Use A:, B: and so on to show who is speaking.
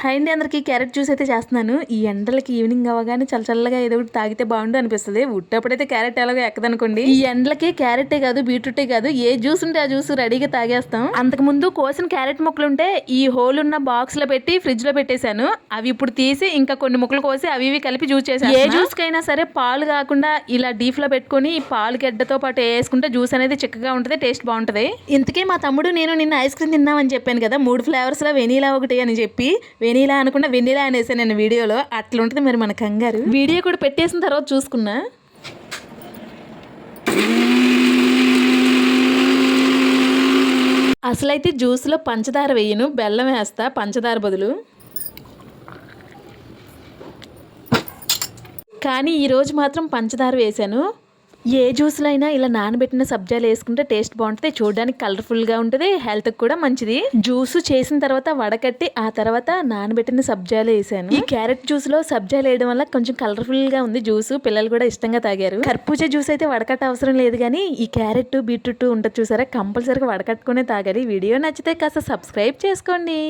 A: Hi అండి, అందరికీ carrot juice అయితే చేస్తున్నాను. ఈ ఎండలకి ఈవినింగ్ అవ్వగానే చల్లగా ఏదో ఒకటి తాగితే బాగుండు అనిపిస్తుంది. ఉట్టప్పుడైతే క్యారెట్ ఎలాగో ఎక్కదనుకోండి. ఈ ఎండలకి క్యారెటే కాదు, బీట్రూటే కాదు, ఏ జ్యూస్ ఉంటే ఆ జ్యూస్ రెడీగా తాగేస్తాం. అంతకు ముందు కోసిన క్యారెట్ ముక్కలు ఉంటే ఈ హోల్ ఉన్న బాక్స్ లో పెట్టి ఫ్రిడ్జ్ లో పెట్టేశాను. అవి ఇప్పుడు తీసి ఇంకా కొన్ని ముక్కలు కోసి అవి కలిపి జ్యూస్ చేశాను. ఏ జ్యూస్ కైనా సరే పాలు కాకుండా ఇలా డీప్ లో పెట్టుకుని పాలు గడ్డతో పాటు వేసుకుంటే జ్యూస్ అనేది చిక్కగా ఉంటుంది, టేస్ట్ బాగుంటది. ఇంతకే మా తమ్ముడు నేను నిన్న ఐస్ క్రీమ్ తిన్నామని చెప్పాను కదా, 3 ఫ్లేవర్స్ లో వెనీలా ఒకటి అని చెప్పి వెనీలా అనుకున్న వెనీలా అనేసి నేను వీడియోలో అట్లా ఉంటుంది మరి మన కంగారు. వీడియో కూడా పెట్టేసిన తర్వాత చూసుకున్నా. అసలైతే జ్యూస్లో పంచదార వేయను, బెల్లం వేస్తా పంచదార బదులు. కానీ ఈరోజు మాత్రం పంచదార వేసాను. ఏ జ్యూస్లో అయినా ఇలా నానబెట్టిన సబ్జాలు వేసుకుంటే టేస్ట్ బాగుంటుంది, చూడడానికి కలర్ఫుల్గా ఉంటుంది, హెల్త్కి కూడా మంచిది. జ్యూస్ చేసిన తర్వాత వడకట్టి ఆ తర్వాత నానబెట్టిన సబ్జాలు వేసాను. ఈ క్యారెట్ జ్యూస్లో సబ్జాలు వేయడం వల్ల కొంచెం కలర్ఫుల్గా ఉంది జ్యూస్, పిల్లలు కూడా ఇష్టంగా తాగారు. కర్బూజా జ్యూస్ అయితే వడకట్ట అవసరం లేదు, కానీ ఈ క్యారెట్ బీట్రూట్ ఉంటుంది చూసారా, కంపల్సరీగా వడకట్టుకునే తాగాలి. వీడియో నచ్చితే కాస్త సబ్స్క్రైబ్ చేసుకోండి.